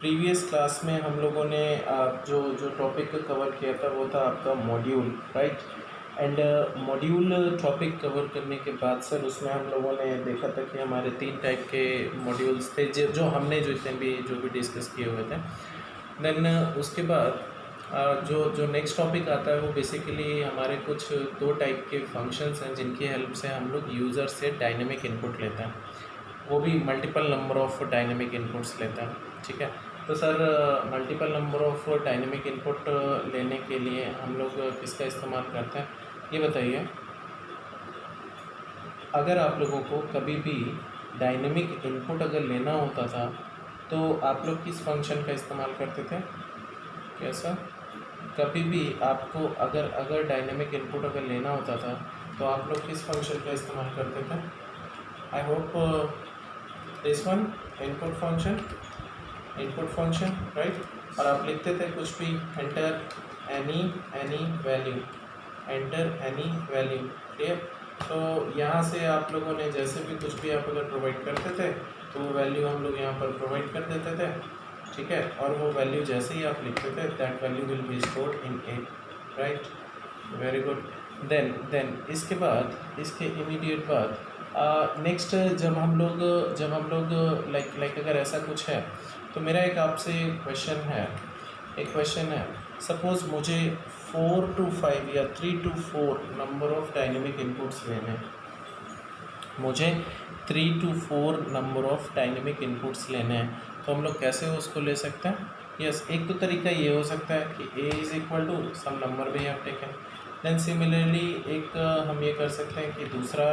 Previous class में हम लोगों ने जो जो टॉपिक कवर किया था वो था आपका module, right. And module topic cover करने के बाद सर उसमें हम लोगों ने देखा था कि हमारे 3 टाइप के मॉड्यूल्स थे जो हमने जो भी डिस्कस किए हुए थे। देन उसके बाद जो जो नेक्स्ट टॉपिक आता है वो बेसिकली हमारे कुछ 2 टाइप के फंक्शंस हैं जिनकी हेल्प से हम लोग यूज़र से डायनेमिक इनपुट लेते हैं, वो भी multiple number of dynamic inputs लेते हैं, ठीक है। तो sir multiple number of dynamic input लेने के लिए हम लोग किसका इस्तेमाल करते हैं ये बताइए। अगर आप लोगों को कभी भी डायनेमिक इनपुट अगर लेना होता था तो आप लोग किस फंक्शन का इस्तेमाल करते थे? कैसा? कभी भी आपको अगर अगर डायनेमिक इनपुट अगर लेना होता था तो आप लोग किस फंक्शन का इस्तेमाल करते थे? आई hope this one, input function, right. और आप लिखते थे कुछ भी, enter any value, enter any value, clear. तो यहाँ से आप लोगों ने जैसे भी कुछ भी आप अगर प्रोवाइड करते थे तो वो वैल्यू हम लोग यहाँ पर प्रोवाइड कर देते थे, ठीक है। और वो वैल्यू जैसे ही आप लिखते थे that value will be stored in A, right. Very good. Then इसके बाद, इसके इमीडिएट बाद नेक्स्ट जब हम लोग लाइक अगर ऐसा कुछ है तो मेरा एक आपसे क्वेश्चन है। सपोज़ मुझे 4 to 5 या 3 to 4 number of dynamic inputs लेने हैं, मुझे 3 to 4 number of dynamic inputs लेने हैं, तो हम लोग कैसे उसको ले सकते हैं? यस, एक तो तरीका ये हो सकता है कि a is equal to some number we have taken. Then similarly एक हम ये कर सकते हैं कि दूसरा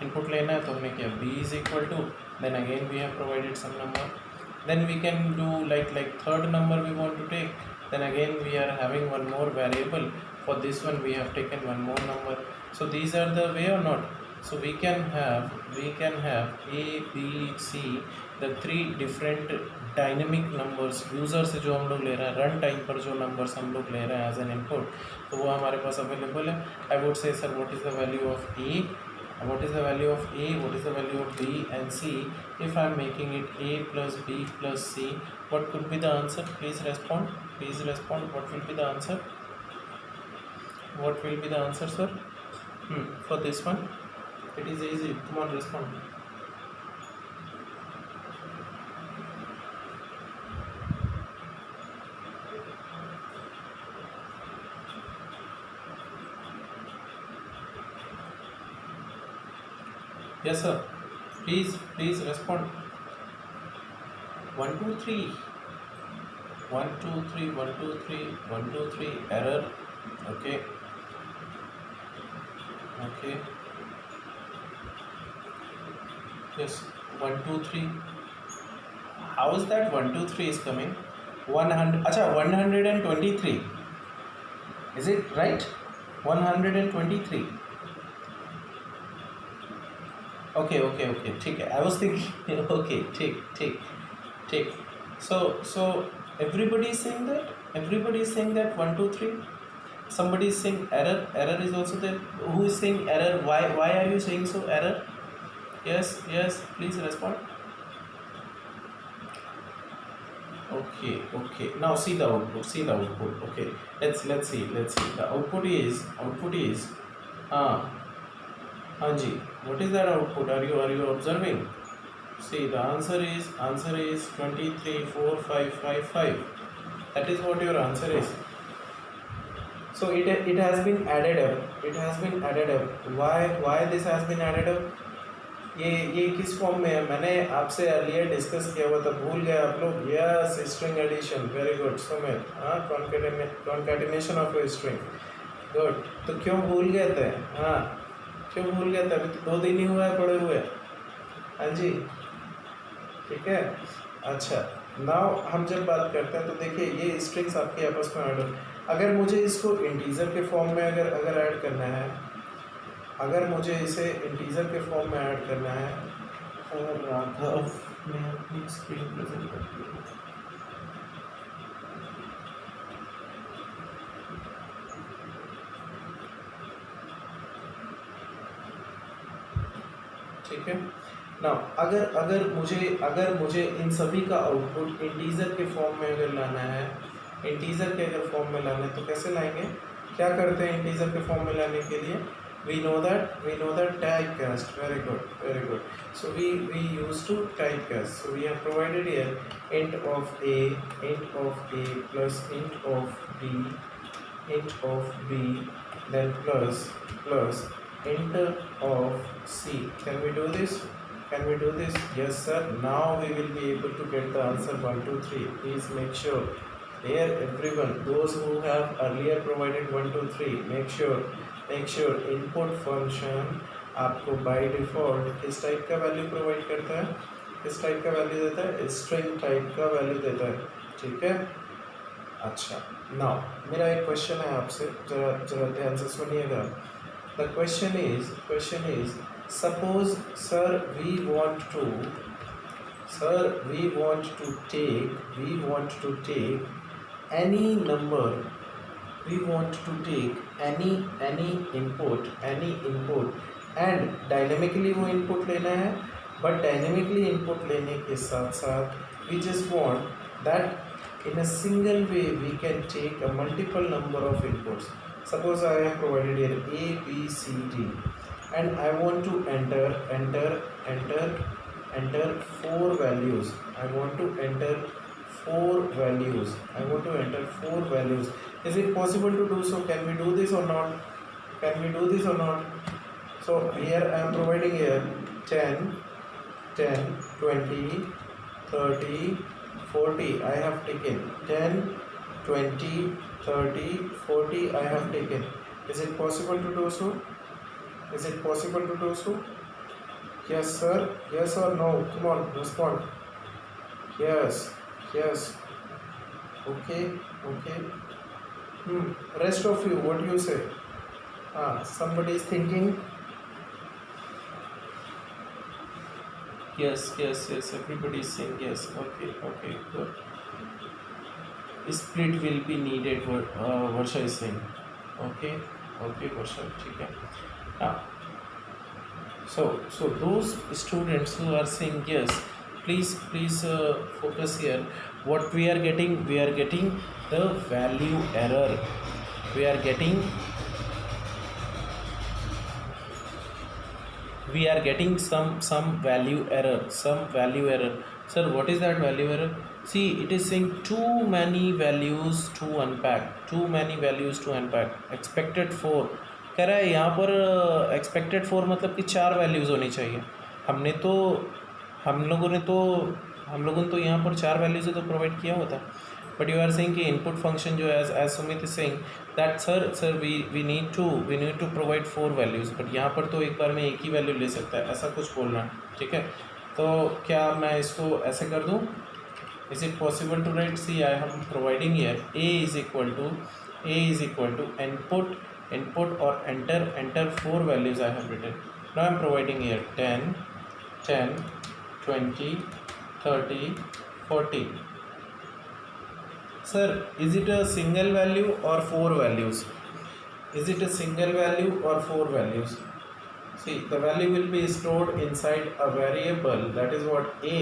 इनपुट लेना है तो हमने किया b is equal to, then again we have provided some number. Then we can do like third number we want to take, then again we are having one more variable. For this one we have taken one more number. So these are the way or not? So we can have a b c, the 3 different dynamic numbers user से जो हम लोग ले रहे हैं, run time पर जो numbers हम लोग ले रहे हैं एज एन इनपुट, तो वो हमारे पास अवेलेबल है। I would say sir what is the value of A, what is the value of a, what is the value of b and c? If I am making it a plus b plus c, what could be the answer? Please respond, what will be the answer? What will be the answer, sir? For this one it is easy, come on, respond. Yes sir, please respond. 1 2 3, 1 2 3, 1 2 3, 1 2 3, error. Okay, yes, 1 2 3. How is that 1 2 3 is coming? 100, acha, 123, is it right? 123. Okay, ठीक है, I was thinking okay, ठीक. So everybody is saying that 1 2 3. Somebody is saying error is also there. Who is saying error? Why are you saying so, error? Yes, please respond. Okay, now see the output. Okay, let's see. The output is Hanji, what is that output? Are you observing? See, the answer is 234555. That is what your answer is. So it has been added up. Why this has been added up? ये किस form में है? मैंने आपसे earlier discuss किया हुआ था, भूल गए आप लोग? Yes, string addition, very good Sumit. हाँ, concatenation of a string, good. तो क्यों भूल गए थे? हाँ, क्यों भूल गए थे? अभी तो 2 दिन ही हुआ है पड़े हुए। हाँ जी, ठीक है। अच्छा, नाउ हम जब बात करते हैं तो देखिए ये स्ट्रिंग्स आपके आपस में ऐड, अगर मुझे इसको इंटीजर के फॉर्म में अगर ऐड करना है, अगर मुझे इसे इंटीजर के फॉर्म में ऐड करना है, राघव मैं अपनी स्क्रीन प्रेजेंट करती हूँ। ठीक है, नाउ अगर मुझे इन सभी का आउटपुट इंटीजर के फॉर्म में अगर लाना है, इंटीजर के अगर फॉर्म में लाना है तो कैसे लाएंगे? क्या करते हैं इंटीजर के फॉर्म में लाने के लिए? we know that typecast. Very good. So we used to typecast. So we have provided here int of a plus int of b, then plus int of c. Can we do this? Yes sir. Now we will be able to get the answer 1 2 3. Please make sure here everyone, those who have earlier provided 1 2 3, make sure input function आपको by default किस type का value provide करता है? किस type का value देता है? String type का वैल्यू देता है, ठीक है? अच्छा, नाउ मेरा एक क्वेश्चन है आपसे, जरा ध्यान से सुनिएगा। The question is suppose sir we want to take any number, we want to take any input and dynamically वो input लेना है, but dynamically input लेने के साथ साथ we just want that in a single way we can take a multiple number of inputs. Suppose I have provided here a b c d and I want to enter four values. I want to enter four values. Is it possible to do so? Can we do this or not? So here I am providing here 10 20 30 40. I have taken 10 20 30 40. I have taken. Is it possible to do so? Yes sir, yes or no? Come on, respond. Yes. Okay. Rest of you, what do you say? Somebody is thinking. Yes. Everybody is saying yes. Okay. Good. Split will be needed. Varsha is saying. Okay. Varsha, ठीक है. So those students who are saying yes, please focus here. What we are getting the value error. We are getting some value error. Sir, what is that value error? See, it is saying too many values to unpack. Expected 4 कह रहा है यहाँ पर expected 4 मतलब कि 4 values होनी चाहिए. हम लोगों ने तो यहाँ पर 4 वैल्यूज़ तो प्रोवाइड किया होता. बट यू आर सेइंग कि इनपुट फंक्शन जो है as Sumit is saying that sir we need to provide 4 values, बट यहाँ पर तो एक बार में एक ही वैल्यू ले सकता है, ऐसा कुछ बोलना है, ठीक है? तो क्या मैं इसको ऐसे कर दूँ? Is it possible to write? See I am providing here A is equal to input और enter 4 values I have written. Now I am providing here 10 20 30 40. Sir, is it a single value or 4 values? See, the value will be stored inside a variable, that is what a.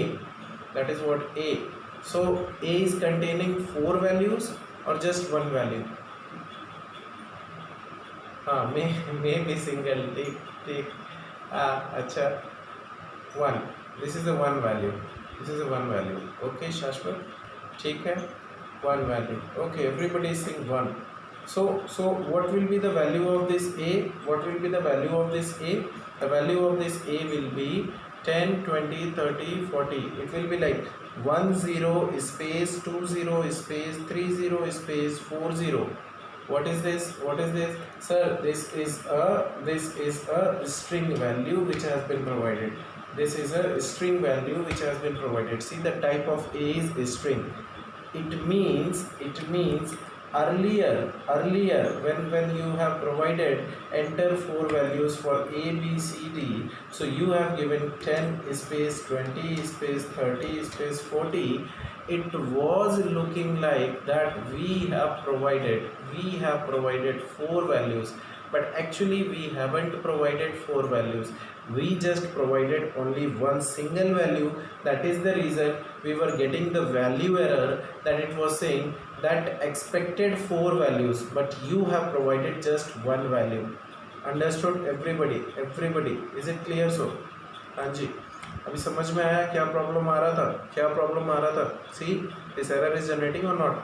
So a is containing 4 values or just one value? may be single. ठीक. अच्छा, 1. This is the one value. Okay, Shashwat, ठीक है, 1 value. Okay, everybody is saying 1. So what will be the value of this a? The value of this a will be 10 20 30 40. It will be like 10 space 20 space 30 space 40. What is this? Sir, this is a string value which has been provided. See, the type of a is string. It means earlier when you have provided enter 4 values for a b c d, so you have given 10 space 20 space 30 space 40. It was looking like that we have provided 4 values, but actually we haven't provided 4 values, we just provided only one single value. That is the reason we were getting the value error, that it was saying that expected 4 values but you have provided just one value. Understood everybody? Everybody, is it clear? So हाँ जी, अभी समझ में आया क्या problem आ रहा था, क्या प्रॉब्लम आ रहा था? See this error is generating और not?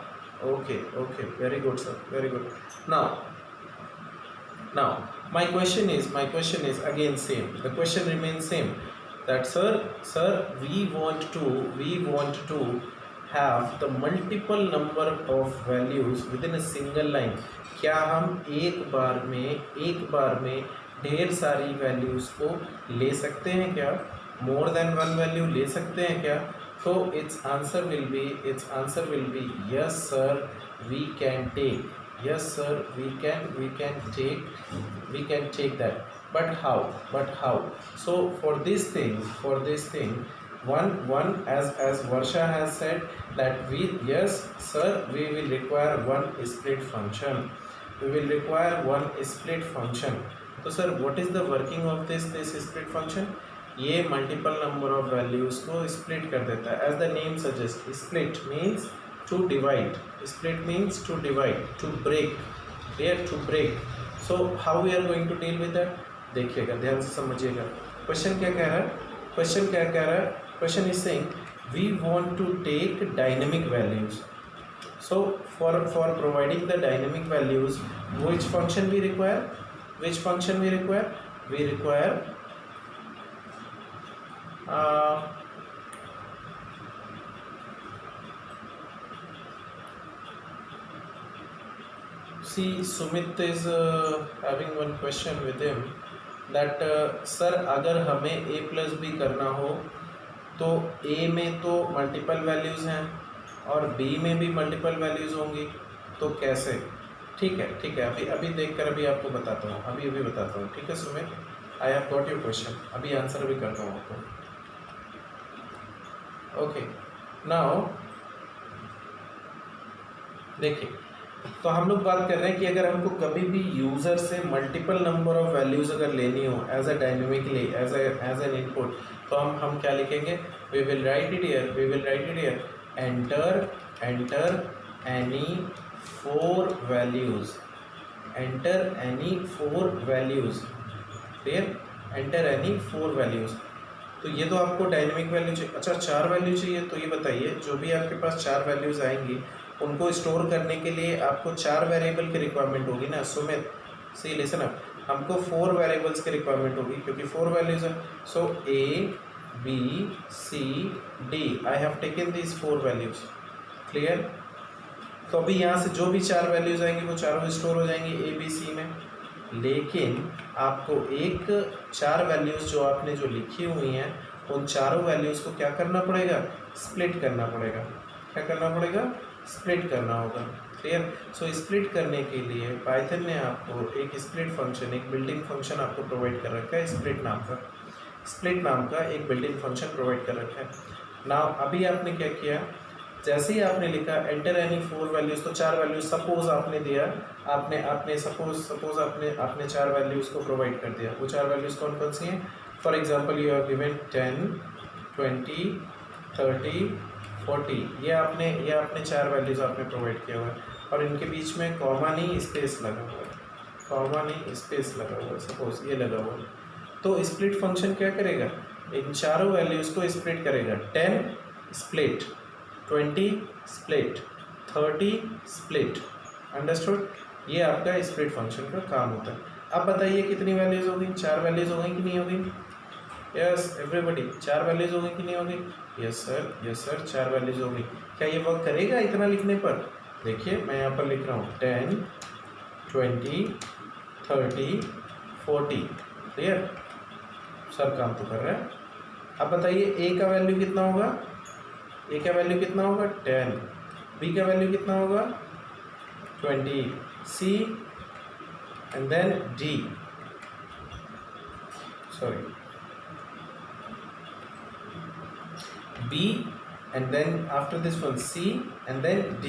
Okay okay, very good sir, very good. Now my question is again same, the question remains same, that sir we want to have the multiple number of values within a single line. क्या हम एक बार में ढेर सारी values को ले सकते हैं क्या? मोर देन वन वैल्यू ले सकते हैं क्या? तो its answer will be yes sir, we can take. Yes sir, we can take that. But how? So for this thing, one as Varsha has said that yes sir, we will require one split function. So sir, what is the working of this split function? ये multiple number of values को split कर देता है. As the name suggest, split means to divide. Split means to divide, to break. Here to break. So how we are going to deal with that? देखिएगा, ध्यान से समझिएगा. Question क्या कह रहा है? Question is saying we want to take dynamic values. So for providing the dynamic values, which function we require? We require see Sumit is having one question with him that sir अगर हमें a plus b करना हो तो a में तो multiple values हैं और b में भी मल्टीपल वैल्यूज़ होंगी, तो कैसे? ठीक है, अभी देखकर अभी आपको बताता हूँ, अभी बताता हूँ. ठीक है Sumit, I have got your question, अभी आंसर भी करता हूँ आपको. ओके, नाउ देखिए, तो हम लोग बात कर रहे हैं कि अगर हमको कभी भी यूज़र से मल्टीपल नंबर ऑफ वैल्यूज़ अगर लेनी हो as a dynamically as an input, तो हम क्या लिखेंगे? We will write it here enter any 4 values, clear? Enter any 4 values. तो ये तो आपको डायनेमिक वैल्यू चाहिए. अच्छा, 4 वैल्यू चाहिए, तो ये बताइए जो भी आपके पास 4 वैल्यूज़ आएंगी उनको स्टोर करने के लिए आपको 4 वेरिएबल की रिक्वायरमेंट होगी ना सुमित? सी लिसन अप, हमको 4 वेरिएबल्स की रिक्वायरमेंट होगी क्योंकि 4 वैल्यूज हैं. So A B C D, I have taken these 4 values, clear? तो अभी यहाँ से जो भी 4 वैल्यूज आएंगी वो चारों स्टोर हो जाएंगी ए बी सी में. लेकिन आपको एक 4 वैल्यूज़ जो आपने जो लिखी हुई हैं उन चारों वैल्यूज़ को क्या करना पड़ेगा? स्प्लिट करना पड़ेगा. क्या करना पड़ेगा? स्प्लिट करना होगा. क्लियर? सो स्प्लिट करने के लिए पाइथन ने आपको एक स्प्लिट फंक्शन, एक बिल्ट-इन फंक्शन आपको प्रोवाइड कर रखा है. स्प्लिट नाम का एक बिल्ट-इन फंक्शन प्रोवाइड कर रखा है. नाउ अभी आपने क्या किया? जैसे ही आपने लिखा एंटर एनी 4 वैल्यूज़, तो 4 वैल्यूज सपोज आपने दिया, आपने सपोज आपने 4 वैल्यूज़ को प्रोवाइड कर दिया. वो 4 वैल्यूज़ कौन कौन सी हैं? For example you have given 10 20 30 40. ये आपने 4 वैल्यूज़ आपने प्रोवाइड किया हुआ है और इनके बीच में कॉमा नहीं स्पेस लगा हुआ है. सपोज ये लगा हुआ है. तो स्प्लिट फंक्शन क्या करेगा? इन चारों वैल्यूज़ को स्प्लिट करेगा. 10 स्प्लिट, 20 स्प्लिट, 30 स्प्लिट. अंडरस्टूड? ये आपका स्प्लिट फंक्शन का काम होता है. अब बताइए कितनी वैल्यूज़ होगी? 4 वैल्यूज़ हो गई कि नहीं होगी? यस एवरीबडी, 4 वैल्यूज़ हो गई कि नहीं होगी? यस सर 4 वैल्यूज़ हो गई. क्या ये वर्क करेगा इतना लिखने पर? देखिए मैं यहाँ पर लिख रहा हूँ 10 20 30 40. क्लियर? सर काम तो कर रहा है. अब बताइए ए का वैल्यू कितना होगा? 10. बी का वैल्यू कितना होगा? 20. C and then D, B and then after this one C and then D.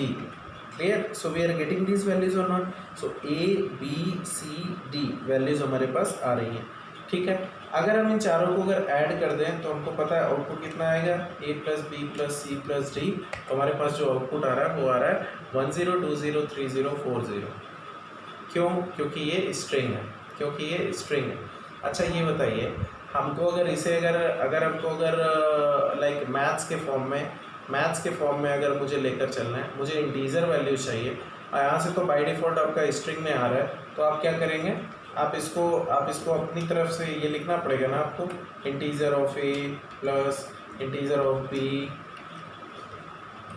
Clear. So we are getting this values और not. So A B C D values हमारे पास आ रही हैं. ठीक है. अगर हम इन चारों को अगर ऐड कर दें तो हमको पता है आउटपुट कितना आएगा, A plus B plus C plus D. तो हमारे पास जो आउटपुट आ रहा है वो आ रहा है 10203040. क्यों? क्योंकि ये स्ट्रिंग है. क्योंकि ये स्ट्रिंग है. अच्छा ये बताइए, हमको अगर इसे अगर हमको अगर लाइक मैथ्स के फॉर्म में अगर मुझे लेकर चलना है, मुझे इंटीजर वैल्यू चाहिए और यहाँ से तो बाय डिफ़ॉल्ट आपका स्ट्रिंग में आ रहा है, तो आप क्या करेंगे, आप इसको अपनी तरफ से ये लिखना पड़ेगा ना आपको, integer of A plus integer of B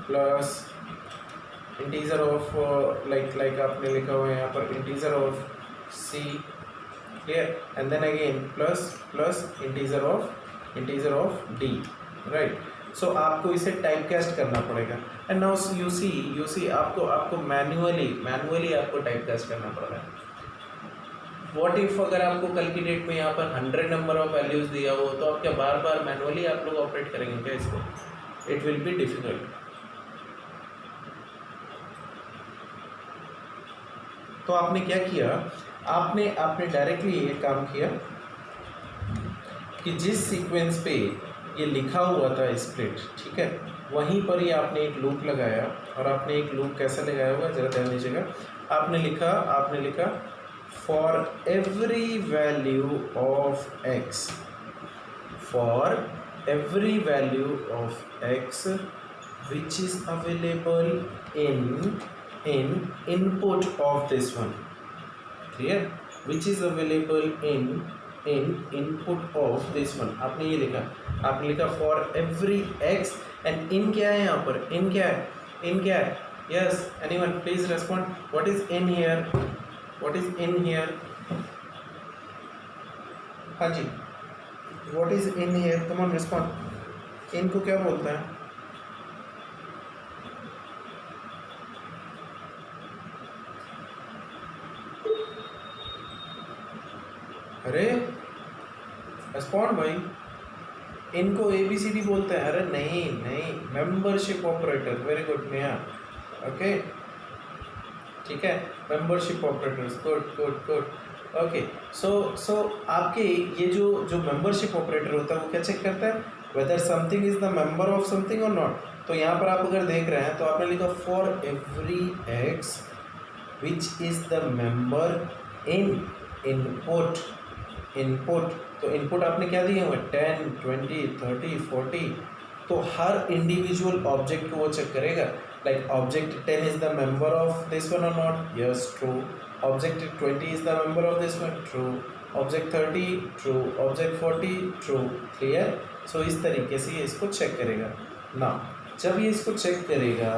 plus integer of like आपने लिखा हुआ है यहाँ पर integer of C. Clear. And then again plus integer of D. Right. So आपको इसे टाइप कास्ट करना पड़ेगा. एंड नाउ यू सी आपको मैन्युअली आपको टाइप कास्ट करना पड़ रहा है. व्हाट इफ अगर आपको कल की डेट में यहाँ पर 100 नंबर ऑफ वैल्यूज दिया हो, तो आप क्या बार बार मैनुअली आप लोग ऑपरेट करेंगे क्या इसको? It will be difficult. तो आपने क्या किया, आपने डायरेक्टली ये काम किया कि जिस सीक्वेंस पे ये लिखा हुआ था स्प्लिट, ठीक है, वहीं पर ही आपने एक लूप लगाया. और आपने एक लूप कैसे लगाया हुआ जरा ध्यान दीजिएगा. आपने लिखा for every value of x which is available in input of this one. Clear. Which is available in input of this one. आपने ये लिखा for every x. and in क्या है यहाँ पर, in क्या है? Yes, anyone please respond. What is in here? हाँ जी, what is in here? Come on respond. in को क्या बोलता है? अरे रिस्पॉन्ड भाई. इनको ABCD बोलते हैं. अरे नहीं, membership operator. Very good Neha. Okay ठीक है, मेंबरशिप ऑपरेटर्स. गुड. ओके. सो आपके ये जो मेंबरशिप ऑपरेटर होता है वो क्या चेक करता है, whether something is the member of something और नॉट. तो यहाँ पर आप अगर देख रहे हैं तो आपने लिखा for every x which is the member in input. तो इनपुट आपने क्या दिए हुए, 10 20 30 40. तो हर इंडिविजुअल ऑब्जेक्ट को वो चेक करेगा, like object 10 is the member of this one और not. Yes true. Object 20 is the member of this one. True. Object 30 true. Object 40 true. Clear. So इस तरीके से ये इसको चेक करेगा ना. जब ये इसको चेक करेगा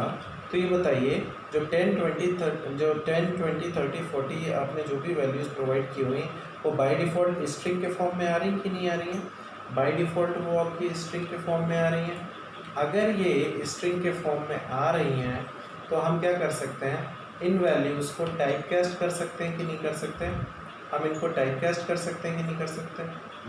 तो ये बताइए जो 10 20 30 40 आपने जो भी वैल्यूज़ प्रोवाइड की हुई वो बाय डिफ़ॉल्ट स्ट्रिंग के फॉर्म में आ रही हैं कि नहीं आ रही हैं? बाय डिफ़ॉल्ट वो आपकी स्ट्रिंग के फॉर्म में आ रही हैं. अगर ये स्ट्रिंग के फॉर्म में आ रही हैं तो हम क्या कर सकते हैं, इन वैल्यूज़ को टाइप कास्ट कर सकते हैं कि नहीं कर सकते हैं? हम इनको टाइप कास्ट कर सकते हैं कि नहीं कर सकते?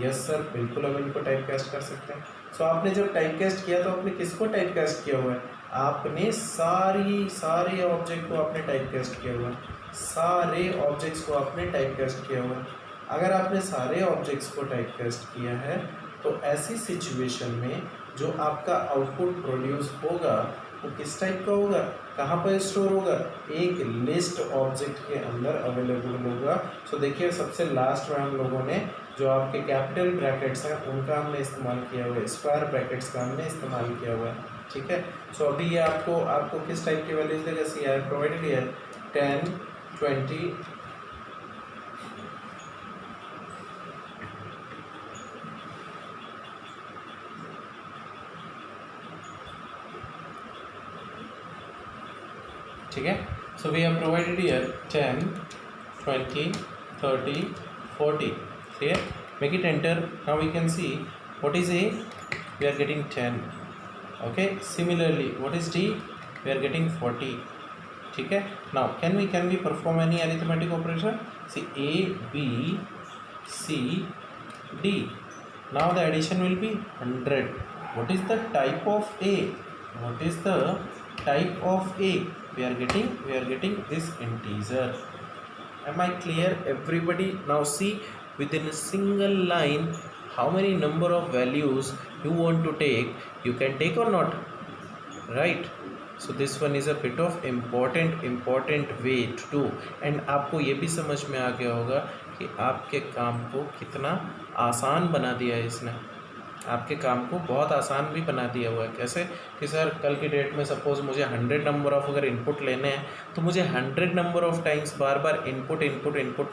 यस सर, बिल्कुल हम इनको टाइप कास्ट कर सकते हैं. सो आपने जब टाइप कास्ट किया तो आपने किसको टाइप कास्ट किया हुआ है? आपने सारे ऑब्जेक्ट को आपने टाइप कास्ट किया हुआ है. सारे ऑब्जेक्ट्स को आपने टाइप कास्ट किया हुआ है. अगर आपने सारे ऑब्जेक्ट्स को टाइप कास्ट किया है तो ऐसी सिचुएशन में जो आपका आउटपुट प्रोड्यूस होगा वो किस टाइप का होगा, कहाँ पर स्टोर होगा? एक लिस्ट ऑब्जेक्ट के अंदर अवेलेबल होगा. सो देखिए सबसे लास्ट में हम लोगों ने जो आपके कैपिटल ब्रैकेट्स हैं उनका हमने इस्तेमाल किया हुआ है, स्क्वायर ब्रैकेट्स का हमने इस्तेमाल किया हुआ है. ठीक है. सो अभी ये आपको किस टाइप की वैल्यूज देगा? सी आई प्रोवाइडेड हियर 10 20 ठीक है. So we have provided here 10 20 30 40. clear. Make it enter. Now we can see what is A, we are getting 10. Okay, similarly what is D, we are getting 40. ठीक है. Now can we perform any arithmetic operation? See A B C D. Now the addition will be 100. What is the type of A? What is the type of A, we are getting this integer. Am I clear everybody? Now see, within a single line how many number of values you want to take, you can take or not, right? So this one is a bit of important way to do. and आपको ये भी समझ में आ गया होगा कि आपके काम को कितना आसान बना दिया है इसने, आपके काम को बहुत आसान भी बना दिया हुआ है। कैसे कि सर कल की डेट में सपोज़ मुझे 100 नंबर ऑफ अगर इनपुट लेने हैं तो मुझे 100 number of times bar bar input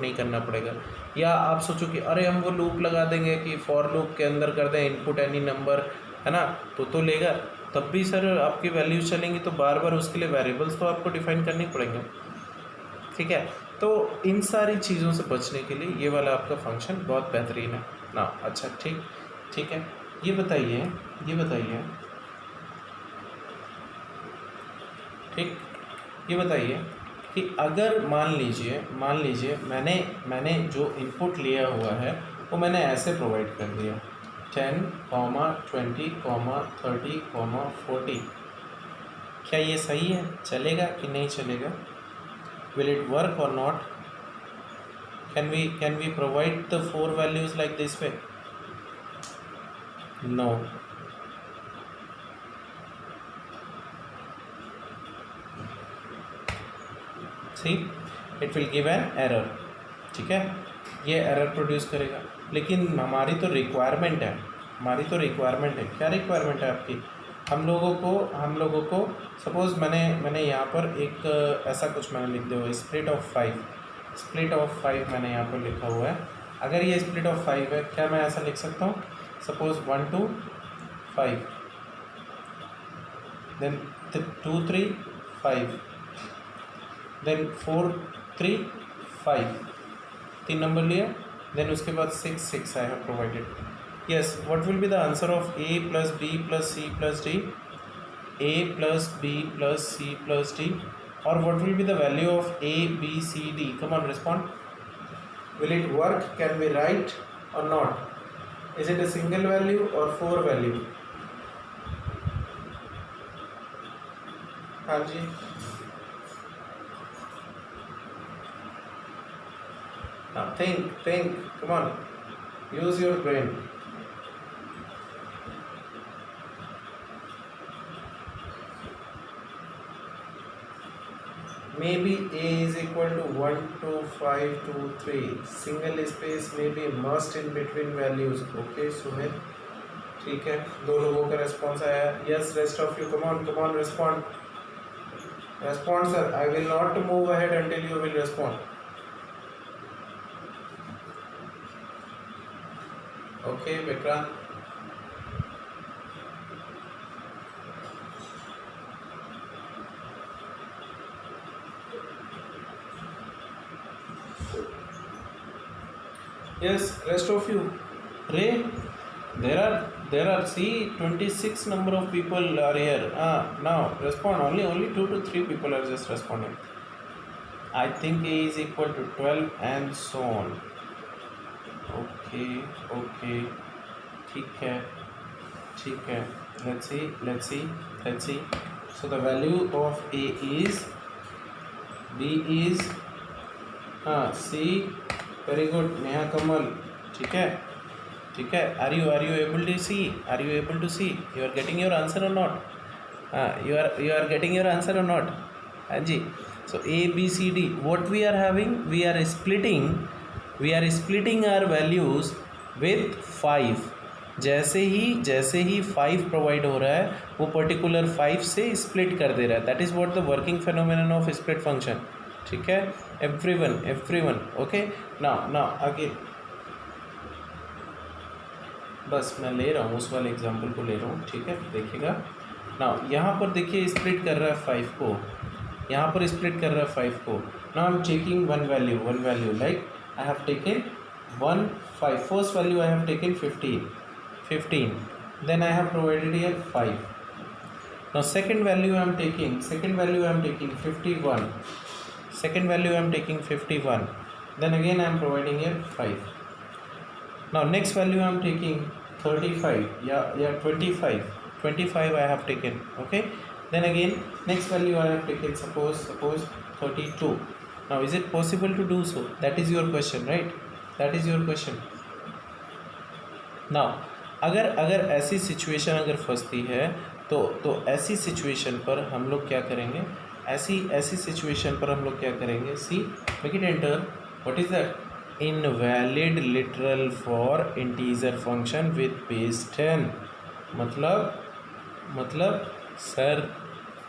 नहीं करना पड़ेगा। या आप सोचो कि अरे हम वो लूप लगा देंगे कि फॉर लूप के अंदर कर दें इनपुट एनी नंबर, है ना, तो लेगा, तब भी सर आपकी वैल्यूज चलेंगी तो बार बार उसके लिए वेरिएबल्स तो आपको डिफाइन करनी पड़ेंगे, ठीक है। तो इन सारी चीज़ों से बचने के लिए ये वाला आपका फंक्शन बहुत बेहतरीन है ना। अच्छा ठीक है, ये बताइए ठीक, ये बताइए कि अगर मान लीजिए मैंने जो इनपुट लिया हुआ है वो मैंने ऐसे प्रोवाइड कर दिया 10, 20, 30, 40, क्या ये सही है, चलेगा कि नहीं चलेगा? Will it work or not? Can we provide the 4 values like this way? No. See, it will give an error, ठीक है, ये एरर प्रोड्यूस करेगा। लेकिन हमारी तो रिक्वायरमेंट है, क्या रिक्वायरमेंट है आपकी? हम लोगों को सपोज़ मैंने यहाँ पर एक ऐसा कुछ मैंने लिख दिया हुआ है स्प्लिट ऑफ 5 मैंने यहाँ पर लिखा हुआ है। अगर ये स्प्लिट ऑफ 5 है, क्या मैं ऐसा लिख सकता हूँ सपोज़ 1 2 5, देन 2 3 5, देन 4 3 5, 3 नंबर लिया, देन उसके बाद 6 आई have provided. Yes, what will be the answer of A plus B plus C plus D? A plus B plus C plus D, or what will be the value of A, B, C, D? Come on, respond. Will it work? Can we write or not? Is it a single value or 4 value? हाँ जी, now think, come on, use your brain. Maybe A is equal to 1 2 5 2 3, single space maybe must in between values. Okay Sumit, ठीक है, 2 लोगों का response आया। Yes, rest of you come on respond sir, I will not move ahead until you will respond. Okay Vikrant, yes, rest of you, Ray, there are see 26 number of people are here. Now respond, only 2 to 3 people are just responding. I think A is equal to 12 and so on. Okay, ठीक है, let's see. So the value of A is, B is, C, very good, Neha कमल, ठीक है, are you able to see? You are getting your answer or not? You are getting your answer or not? हाँ जी। So A, B, C, D, what we are having, we are splitting our values with 5। जैसे ही 5 provide हो रहा है वो particular 5 से split कर दे रहा है। That is what the working phenomenon of split function, ठीक है एवरीवन ओके। नाउ अगेन, बस मैं ले रहा हूँ उस वाले एग्जांपल को ले रहा हूँ, ठीक है, देखिएगा। नाउ यहाँ पर देखिए स्प्लिट कर रहा है 5 को, यहाँ पर स्प्लिट कर रहा है 5 को। Now I am taking one value like I have taken 1 5, first value I have taken 15, then I have provided here 5. Now second value I am taking 51, then again I am providing here 5. Now next value I am taking 35, yeah 25 I have taken, okay, Then again, next value I have taken, suppose 32. Now is it possible to do so? That is your question, right? That is your question. Now अगर ऐसी situation अगर फंसती है तो ऐसी situation पर हम लोग क्या करेंगे, ऐसी सिचुएशन पर हम लोग क्या करेंगे, see make it enter, what is that, invalid literal for integer function with base 10। मतलब sir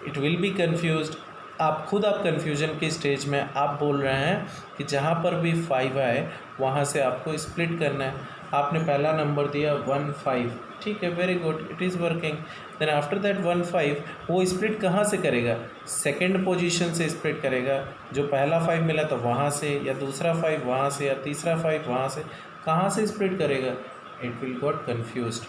it will be confused. आप कन्फ्यूजन के स्टेज में आप बोल रहे हैं कि जहाँ पर भी 5 आए वहाँ से आपको स्प्लिट करना है। आपने पहला नंबर दिया 1 5, ठीक है, very good, it is working. Then after that 1 5 वो स्प्लिट कहाँ से करेगा, सेकंड पोजीशन से स्प्लिट करेगा। जो पहला 5 मिला था वहाँ से, या दूसरा 5 वहाँ से, या तीसरा 5 वहाँ से, कहाँ से स्प्लिट करेगा, it will got confused.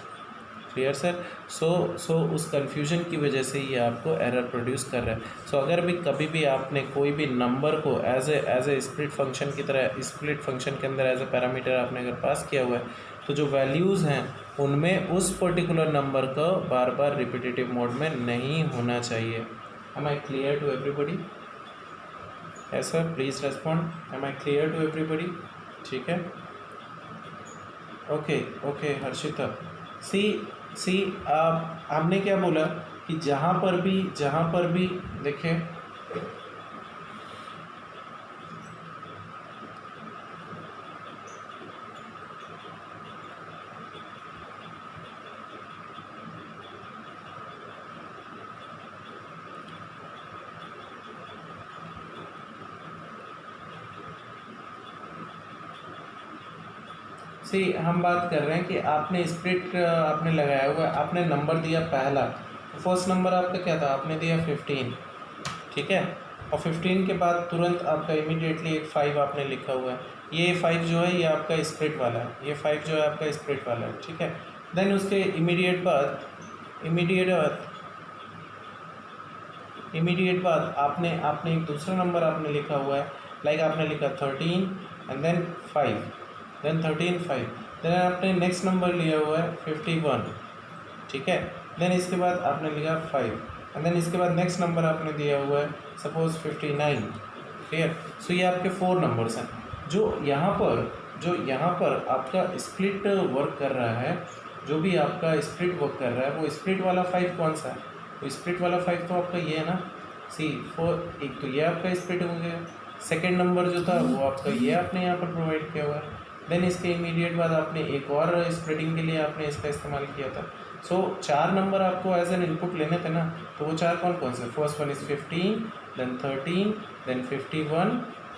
Clear sir? So उस कन्फ्यूजन की वजह से ये आपको एरर प्रोड्यूस कर रहा है। सो अगर भी कभी भी आपने कोई भी नंबर को एज ए स्प्लिट फंक्शन की तरह, स्प्लिट फंक्शन के अंदर एज ए पैरामीटर आपने अगर पास किया हुआ है, तो जो वैल्यूज़ हैं उनमें उस पर्टिकुलर नंबर का बार बार रिपीटेटिव मोड में नहीं होना चाहिए। Am I clear to everybody? Yes sir, please respond. Am I clear to everybody? ठीक है, ओके हर्षिता। सी हमने क्या बोला कि जहाँ पर भी देखिए, हम बात कर रहे हैं कि आपने स्प्लिट आपने लगाया हुआ है, आपने नंबर दिया पहला, फर्स्ट नंबर आपका क्या था, आपने दिया 15, ठीक है, और 15 के बाद तुरंत आपका इमीडिएटली एक 5 आपने लिखा हुआ है। ये 5 जो है ये आपका स्प्लिट वाला है, ये 5 जो है आपका स्प्लिट वाला है, ठीक है। देन उसके इमीडिएट बाद आपने एक दूसरा नंबर आपने लिखा हुआ है, लाइक आपने लिखा 13 एंड देन 5, देन 13 5, देन आपने नेक्स्ट नंबर लिया हुआ है 51, ठीक है। देन इसके बाद आपने लिखा 5 एंड देन इसके बाद नेक्स्ट नंबर आपने दिया हुआ है सपोज 59, क्लियर। सो ये आपके 4 नंबर्स हैं। जो यहाँ पर आपका स्प्लिट वर्क कर रहा है, जो भी आपका स्प्लिट वर्क कर रहा है, वो स्प्लिट वाला 5 कौन सा है, तो स्प्लिट वाला 5 तो आपका ये है ना, सी 4, एक तो ये आपका स्प्लिट हो गया, सेकेंड नंबर जो था वो आपका ये आपने यहाँ पर प्रोवाइड किया हुआ है। देन इसके इमीडिएट बाद आपने एक और स्प्लिटिंग के लिए आपने इसका इस्तेमाल किया था। सो 4 नंबर आपको एज एन इनपुट लेने थे ना, तो वो 4 कौन से, first one is 15, then 13, then 51,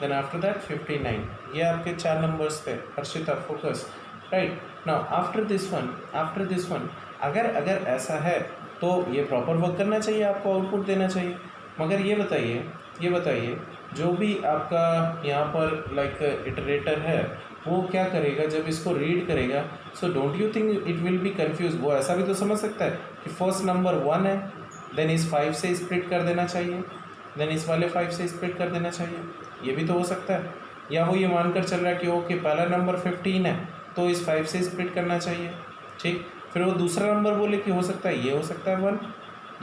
then after that 59, ये आपके 4 नंबर्स थे। Harshita focus, right. Now after this one अगर ऐसा है तो ये प्रॉपर वर्क करना चाहिए, आपको आउटपुट देना चाहिए। मगर ये बताइए जो भी आपका यहाँ पर लाइक इटरेटर है वो क्या करेगा जब इसको रीड करेगा, so don't you think it will be confuse. वो ऐसा भी तो समझ सकता है कि फर्स्ट नंबर 1 है, देन इस 5 से स्प्लिट कर देना चाहिए, देन इस वाले 5 से स्प्लिट कर देना चाहिए, ये भी तो हो सकता है। या वो ये मानकर चल रहा है कि ओके पहला नंबर 15 है तो इस 5 से स्प्लिट करना चाहिए, ठीक। फिर वो दूसरा नंबर बोले कि हो सकता है ये हो सकता है 1,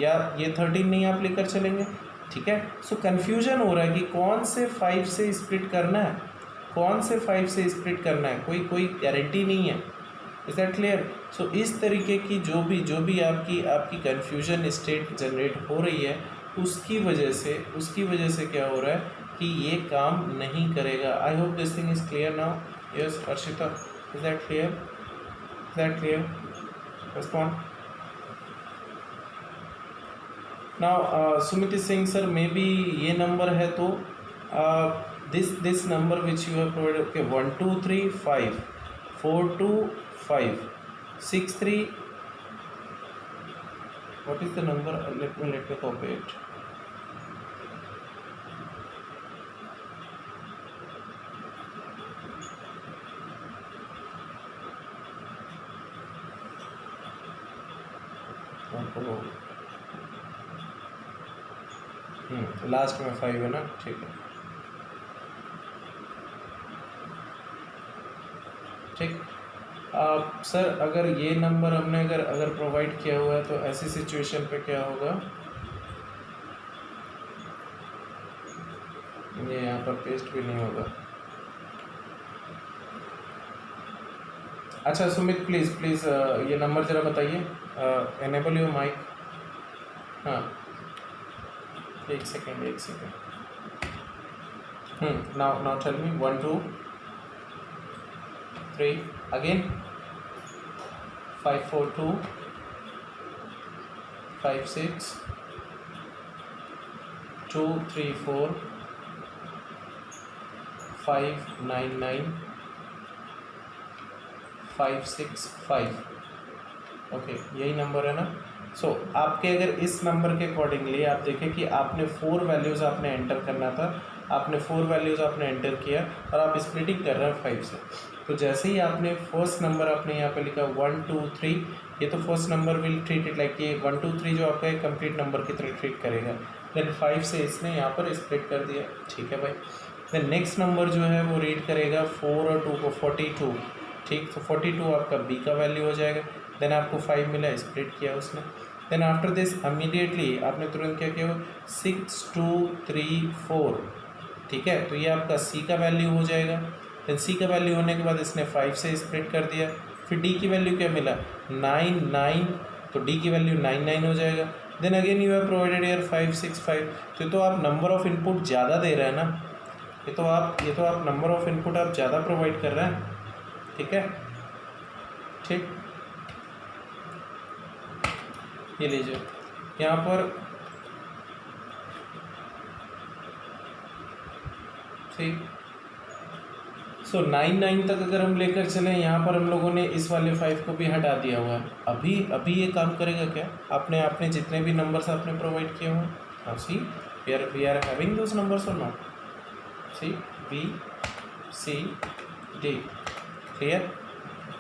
या ये 13 नहीं आप लेकर चलेंगे, ठीक है। सो कन्फ्यूजन हो रहा है कि कौन से 5 से स्प्लिट करना है, कोई गारंटी नहीं है। Is that clear? सो इस तरीके की जो भी आपकी कन्फ्यूजन स्टेट जनरेट हो रही है, उसकी वजह से क्या हो रहा है कि ये काम नहीं करेगा। आई hope this thing is clear now. Yes Arshita, is that clear? Respond now. Sumit Singh sir, may be ये नंबर है तो this number which you have provided, okay, 1 2 3 5 4 2 5 6 3, what is the number? Let me copy it. Last में 5 है ना, ठीक है, ठीक। Sir अगर ये नंबर हमने अगर प्रोवाइड किया हुआ है तो ऐसी सिचुएशन पे क्या होगा, ये यहाँ पर पेस्ट भी नहीं होगा। अच्छा सुमित प्लीज़ प्लीज़ ये नंबर ज़रा बताइए, एनेबल योर माइक। हाँ एक second now now tell me 1 2 3 again 5 4 2 5 6 2 3 4 5 9 9 5 6 5। Okay यही नंबर है ना। सो आपके अगर इस नंबर के अकॉर्डिंगली आप देखें कि आपने 4 वैल्यूज़ आपने एंटर करना था, आपने 4 वैल्यूज़ आपने एंटर किया और आप स्प्लिटिंग कर रहे हैं 5 से। तो जैसे ही आपने फर्स्ट नंबर आपने यहाँ पे लिखा 1 2 3, ये तो first number will treat it like ये 1 2 3 जो आपका एक कंप्लीट नंबर की तरह ट्रीट करेगा। देन 5 से इसने यहाँ पर स्प्लिट कर दिया, ठीक है भाई। देन नेक्स्ट नंबर जो है वो रीड करेगा 4 और 2 को 42, ठीक। तो 42 आपका बी का वैल्यू हो जाएगा। देन आपको 5 मिला, स्प्लिट किया उसने। देन आफ्टर दिस इमीडिएटली आपने तुरंत क्या किया, 6 2 3 4, ठीक है। तो ये आपका सी का वैल्यू हो जाएगा। देन सी का वैल्यू होने के बाद इसने 5 से स्प्लिट कर दिया। फिर डी की वैल्यू क्या मिला, 9 9, तो डी की वैल्यू 9 9 हो जाएगा। Then again you have provided year 5 6 5। तो आप नंबर ऑफ इनपुट ज़्यादा दे रहे हैं ना, ये तो आप नंबर ऑफ इनपुट आप ज़्यादा प्रोवाइड कर रहे हैं, ठीक है। ठीक, ये लीजिए यहाँ पर ठीक। सो 9 9 तक अगर हम लेकर चलें, यहाँ पर हम लोगों ने इस वाले 5 को भी हटा दिया हुआ है। अभी ये काम करेगा क्या, आपने जितने भी नंबर्स आपने प्रोवाइड किए हुए, हाँ see we are having those numbers और not, see B C D, clear.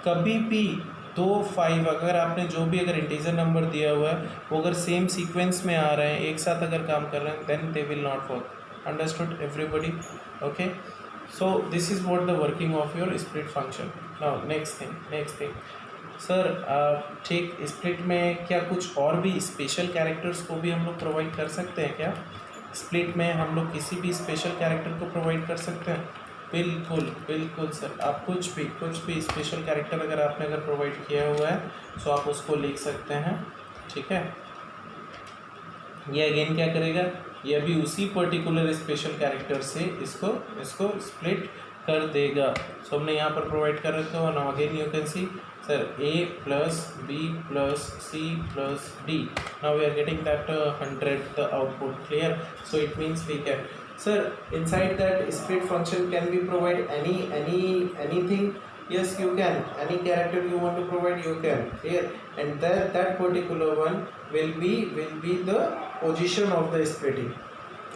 कभी भी 2 5 अगर आपने जो भी अगर इंटीजर नंबर दिया हुआ है वो अगर सेम सीक्वेंस में आ रहे हैं, एक साथ अगर काम कर रहे हैं, then they will not work. Understood everybody, okay. So this is what the working of your split function. Now next thing sir, ठीक, स्प्लिट में क्या कुछ और भी स्पेशल कैरेक्टर्स को भी हम लोग प्रोवाइड कर सकते हैं क्या? स्प्लिट में हम लोग किसी भी स्पेशल कैरेक्टर को प्रोवाइड कर सकते हैं? बिल्कुल सर, आप कुछ भी स्पेशल कैरेक्टर अगर प्रोवाइड किया हुआ है तो आप उसको लिख सकते हैं, ठीक है। ये अगेन क्या करेगा, ये अभी उसी पर्टिकुलर स्पेशल कैरेक्टर से इसको स्प्लिट कर देगा। सो हमने यहाँ पर प्रोवाइड कर रखा हो। Now again you can see sir a plus b plus c plus d, now we are getting that 100 the output, clear. So it means we can, sir, inside that split function can we provide anything? Yes, you can. Any character you want to provide, you can, clear. And that particular one will be the position of the splitting.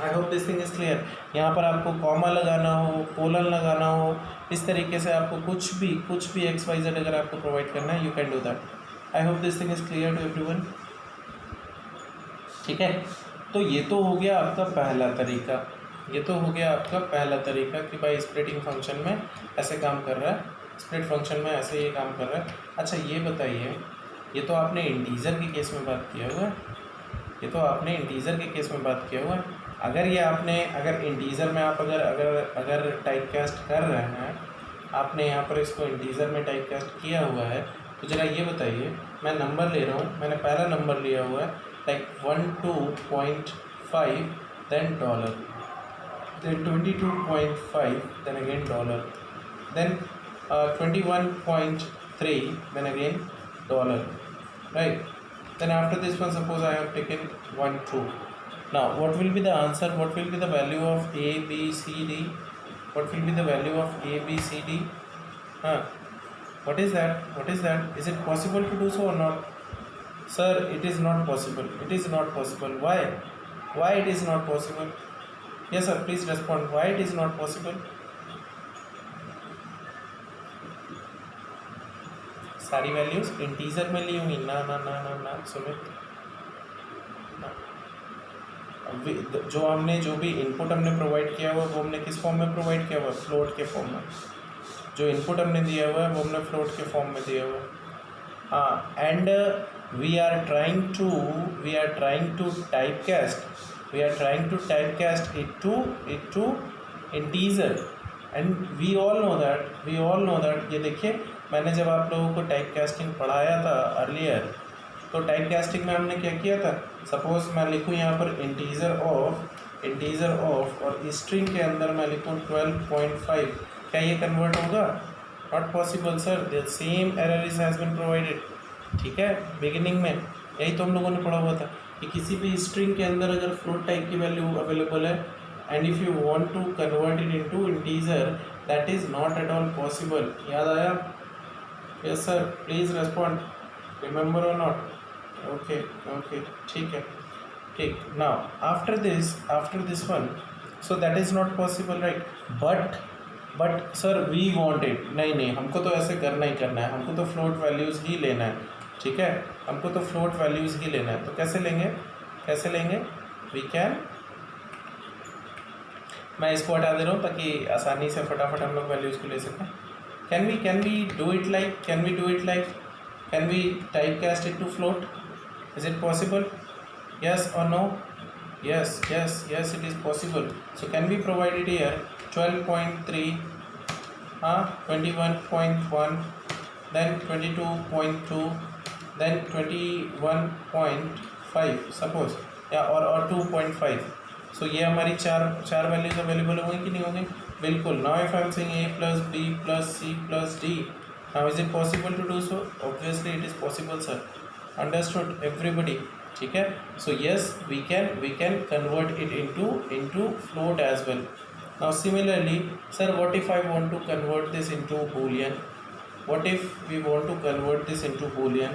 I hope this thing is clear. यहाँ पर आपको comma लगाना हो, colon लगाना हो, इस तरीके से आपको कुछ भी एक्स वाई जेड अगर आपको प्रोवाइड करना है, you can do that. I hope this thing is clear to everyone, ठीक है। तो ये तो हो गया आपका पहला तरीका कि भाई स्प्लिटिंग फंक्शन में ऐसे काम कर रहा है, स्प्लिट फंक्शन में ऐसे ये काम कर रहा है। अच्छा ये बताइए, ये तो आपने इंटीजर के केस में बात किया हुआ है, अगर इंटीजर में आप अगर टाइप कास्ट कर रहे हैं, आपने यहाँ पर इसको इंटीजर में टाइप कास्ट किया हुआ है, तो ज़रा ये बताइए, मैं नंबर ले रहा हूँ, मैंने पहला नंबर लिया हुआ है like 12.5 then dollar, then 22.5 then again dollar, then 21.3 then again dollar, right. Then after this one, suppose I have taken 1 2. Now what will be the answer? What will be the value of a b c d? What will be the value of a b c d? What is that? Is it possible to do so or not? Sir, it is not possible. Why it is not possible? Yes sir, please respond. Why it is not possible? सारी values integer में ली होंगी ना सुमित, जो भी input हमने provide किया हुआ वो हमने किस फॉर्म में प्रोवाइड किया हुआ, फ्लोट के फॉर्म में। जो इनपुट हमने दिया हुआ है वो हमने फ्लोट के फॉर्म में दिया हुआ है, हाँ। And we are trying to type cast we are trying to typecast it to integer, and we all know that ये देखिए, मैंने जब आप लोगों को टाइप कास्टिंग पढ़ाया था अर्लियर, तो टाइप कास्टिंग में हमने क्या किया था, सपोज मैं लिखूँ यहाँ पर इंटीजर ऑफ और स्ट्रिंग के अंदर मैं लिखूँ 12.5, क्या ये कन्वर्ट होगा? Not possible sir, the same error is has been provided. ठीक है, बिगिनिंग में यही तो हम लोगों ने पढ़ा हुआ था कि किसी भी स्ट्रिंग के अंदर अगर फ्लोट टाइप की वैल्यू अवेलेबल है and if you want to convert it into integer, that is not at all possible. याद आया? Yes sir, please respond, remember और नॉट? ओके ओके, ठीक है, ठीक। Now after this one, so that is not possible, right? But sir we want it, नहीं, हमको तो ऐसे करना ही करना है, हमको तो फ्लोट वैल्यूज़ ही लेना है। ठीक है, हमको तो फ्लोट वैल्यूज़ ही लेना है, तो कैसे लेंगे? वी कैन, मैं इसको हटा दे रहा हूँ ताकि आसानी से फटाफट हम लोग वैल्यूज़ को ले सकें। Can we do it like can we type cast it to float? Is it possible? Yes और no? yes, it is possible. So can we provide it here? 12.3, 21.1, then 22.2, then 21.5 suppose, या और 2.5. सो ये हमारी चार values available होंगी कि नहीं होंगी? बिल्कुल. Now if I am saying a plus b plus c plus d, now is it possible to do so? Obviously it is possible, sir. Understood everybody? ठीक है. So yes, we can convert it into float as well. Now similarly, sir, what if I want to convert this into Boolean? What if we want to convert this into Boolean?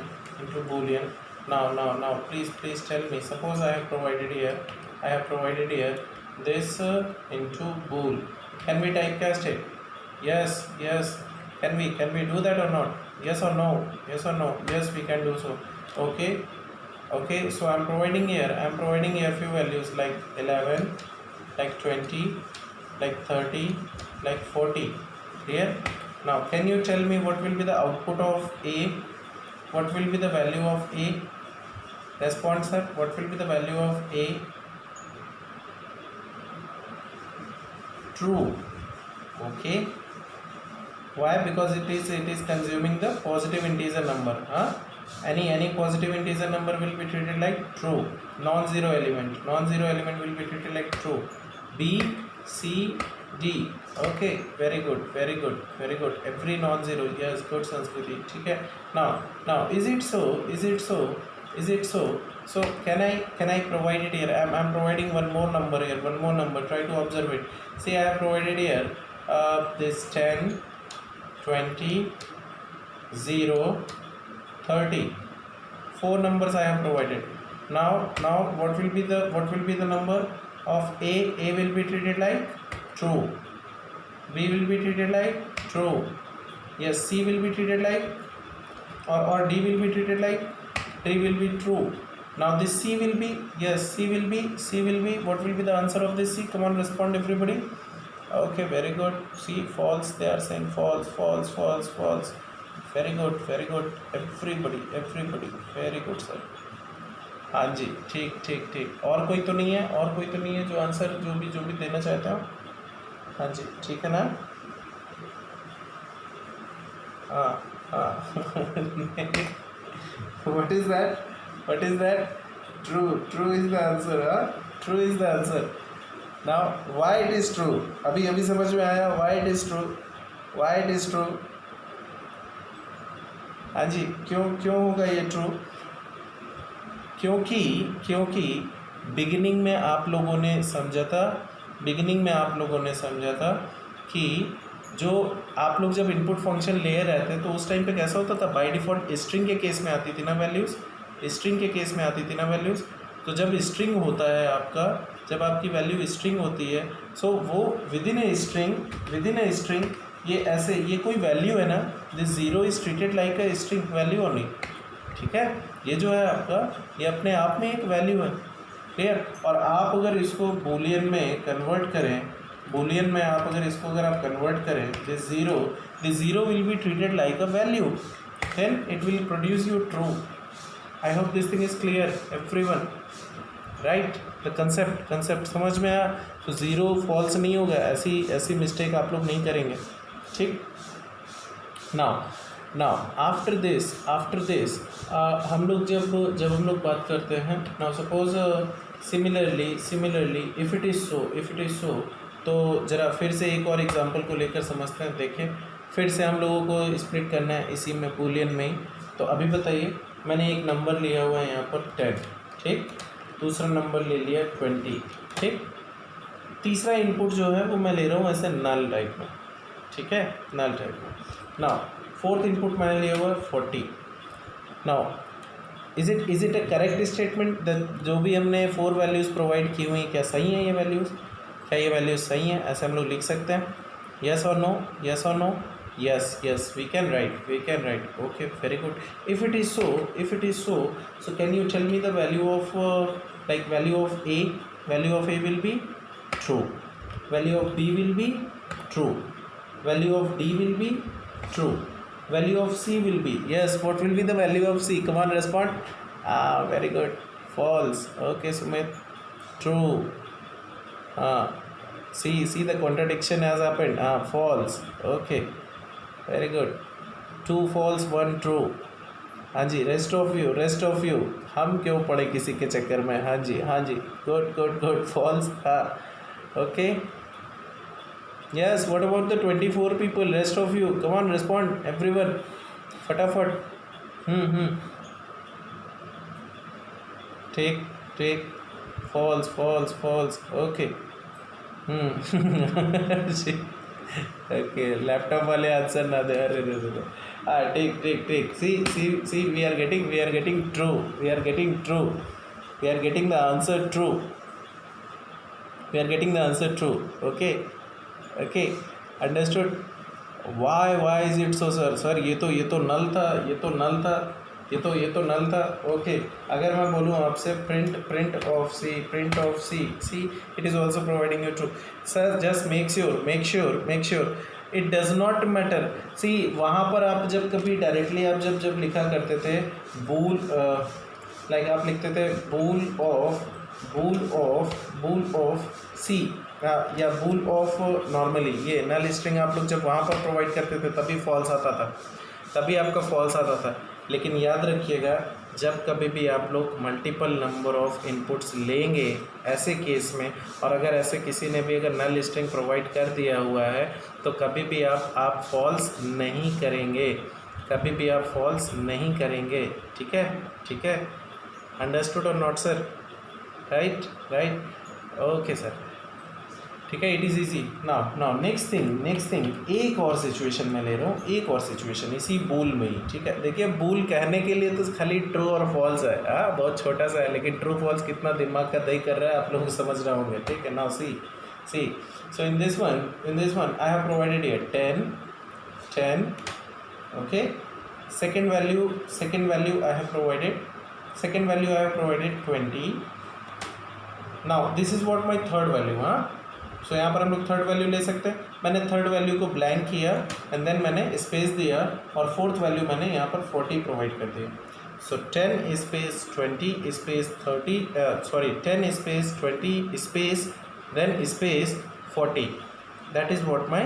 Now please tell me. Suppose I have provided here this into bool. Can we typecast it? Yes. Can we do that or not? Yes or no? Yes, we can do so. Okay, so I'm providing here few values like 11, like 20, like 30, like 40. Clear? Now can you tell me what will be the output of A? What will be the value of A? Respond, sir. What will be the value of A? True. Okay. Why? Because it is consuming the positive integer number. Any positive integer number will be treated like true. Non-zero element will be treated like true. B, C, D. Okay, very good. Every non-zero. Yes, good, Sanskriti. ठीक है. Now is it so? So can I provide it here? I'm providing one more number here. Try to observe it. See, I have provided here this 10, 20, 0, 30. 4 numbers I have provided. Now what will be the number of A? A will be treated like true. B will be treated like true. Yes, C will be treated like or D will be treated like will be true. Now this C will be, yes, C will be. What will be the answer of this C? Come on, respond everybody. Okay, very good. C, false. They are saying false. Very good. Everybody. Very good, sir. हाँ जी, ठीक. और कोई तो नहीं है जो answer जो भी देना चाहता हूँ? हाँ जी, ठीक है ना? हाँ. What is that? True is the answer. True is the answer. Now why it is true? अभी समझ में आया why it is true? हाँ जी, क्यों होगा ये ट्रू? क्योंकि बिगिनिंग में आप लोगों ने समझा था कि जो आप लोग जब इनपुट फंक्शन ले रहे थे तो उस टाइम पे कैसा होता था? बाय डिफ़ॉल्ट स्ट्रिंग के केस में आती थी ना वैल्यूज़. तो जब स्ट्रिंग होता है आपका, जब आपकी वैल्यू स्ट्रिंग होती है, सो वो विद इन ए स्ट्रिंग ये कोई वैल्यू है ना, this zero is treated like a string value only. ठीक है, ये जो है आपका, ये अपने आप में एक वैल्यू है. क्लियर? और आप अगर इसको बूलियन में कन्वर्ट करें, अगर आप कन्वर्ट करें, this zero will be treated like a value, then it will produce you true. I hope this thing is clear everyone. Right, the concept समझ में आया। तो ज़ीरो फॉल्स नहीं होगा, ऐसी मिस्टेक आप लोग नहीं करेंगे, ठीक। नाउ आफ्टर दिस हम लोग जब हम लोग बात करते हैं, now suppose similarly if it is so, तो ज़रा फिर से एक और एग्जांपल को लेकर समझते हैं। देखिए, फिर से हम लोगों को स्प्लिट करना है इसी में, बूलियन में ही। तो अभी बताइए, मैंने एक नंबर लिया हुआ है यहाँ पर 10, ठीक, दूसरा नंबर ले लिया 20, ठीक, तीसरा इनपुट जो है वो मैं ले रहा हूँ ऐसे नल टाइप में, ठीक है, नल टाइप में। नाउ फोर्थ इनपुट मैंने लिया हुआ है 40। Now is it a correct statement, जो भी हमने 4 वैल्यूज़ प्रोवाइड की हुई, क्या सही हैं ये वैल्यूज़, क्या ये वैल्यूज़ सही हैं, ऐसे हम लोग लिख सकते हैं, यस और नो, यस और no, yes, we can write, okay, very good. If it is so can you tell me the value of value of a will be true, value of b will be true, value of d will be true, value of c will be, yes, what will be the value of c, come on, respond. Very good. False. Okay, Sumit. True. See the contradiction has happened. False. Okay, very good. 2 false 1 true. हाँ जी, rest of you हम क्यों पड़े किसी के चक्कर में। हाँ जी, गुड। फॉल्स, हाँ, okay, yes. What about the 24 people, rest of you, come on, respond everyone, फटाफट। ठीक, फॉल्स, ओके। जी, ओके, लैपटॉप वाले आंसर ना दे, अरे हाँ, ठीक। See we are getting true, we are getting the answer true, okay, understood. Why is it so, sir ये तो नल था, ओके। अगर मैं बोलूँ आपसे print of C it is also providing you true, sir just make sure it does not matter. See वहाँ पर आप जब कभी डायरेक्टली आप जब लिखा करते थे बूल, आप लिखते थे बूल ऑफ सी, या बूल ऑफ, नॉर्मली ये नल स्ट्रिंग आप लोग जब वहाँ पर प्रोवाइड करते थे तभी फॉल्स आता था, तभी आपका फॉल्स आता था। लेकिन याद रखिएगा, जब कभी भी आप लोग मल्टीपल नंबर ऑफ इनपुट्स लेंगे ऐसे केस में, और अगर ऐसे किसी ने भी अगर नल स्ट्रिंग प्रोवाइड कर दिया हुआ है, तो कभी भी आप फॉल्स नहीं करेंगे, ठीक है, अंडरस्टूड और not sir, right, okay sir, ठीक है, it is easy. Now next thing एक और सिचुएशन में ले रहा हूँ, इसी बूल में ही, ठीक है। देखिए, बूल कहने के लिए तो खाली ट्रू और फॉल्स है, बहुत छोटा सा है, लेकिन ट्रू फॉल्स कितना दिमाग का दही कर रहा है आप लोग समझ रहे होंगे, ठीक है। Now see so in this one I have provided here 10, okay. Second value I have provided 20। Now this is what my third value, so यहाँ पर हम लोग थर्ड वैल्यू ले सकते हैं। मैंने थर्ड वैल्यू को ब्लैंक किया एंड देन मैंने स्पेस दिया, और फोर्थ वैल्यू मैंने यहाँ पर 40 प्रोवाइड कर दिया। So 10 space 20 space 10 space 20 space then space 40, that is what my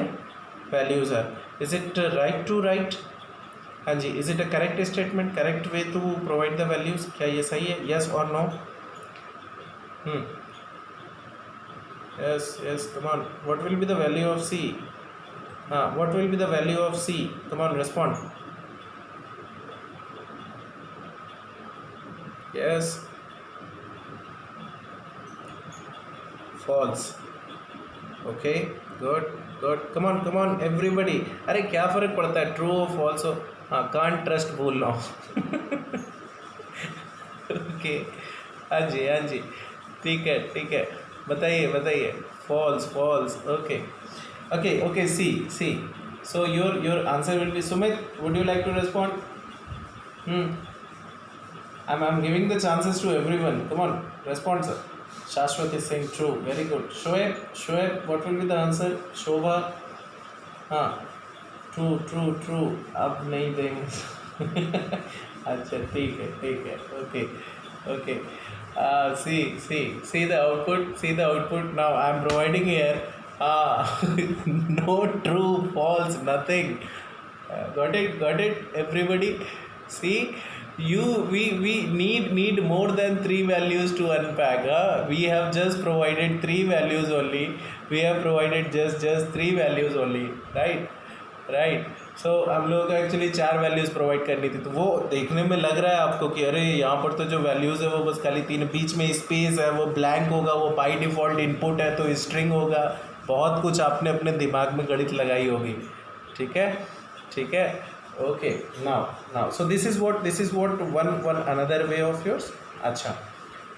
values are. Is it right to write? हाँ जी, is it a correct statement, correct way to provide the values? क्या ये सही है, यस और no? Yes, come on. What will be the value of C? What will be the value of C? Come on, respond. Yes. False. Okay, good. Come on, everybody. अरे क्या फ़र्क पड़ता है, ट्रू हो फॉल्स हो, can't trust भूल ना हो। ओके, हाँ जी, ठीक है, बताइए, false, okay, see so your answer will be, Sumit would you like to respond? I'm giving the chances to everyone, come on, respond sir. Shashwat is saying true, very good. Shoaib, what will be the answer? Shobha, true, अब नहीं देंगे। अच्छा, ठीक है, okay, See the output. See the output. Now I'm providing here. No true, false, nothing. Got it? Got it? Everybody. See, we need more than three values to unpack. We have just provided three values only. We have provided just three values only. Right. सो हम लोगों को actually चार values provide करनी थी, तो वो देखने में लग रहा है आपको कि अरे यहाँ पर तो जो वैल्यूज़ है वो बस खाली तीन, बीच में स्पेस है, वो ब्लैंक होगा, वो बाय डिफ़ॉल्ट इनपुट है तो स्ट्रिंग होगा, बहुत कुछ आपने अपने दिमाग में गणित लगाई होगी. ठीक है. Okay. Now so this is what one another way of yours. अच्छा,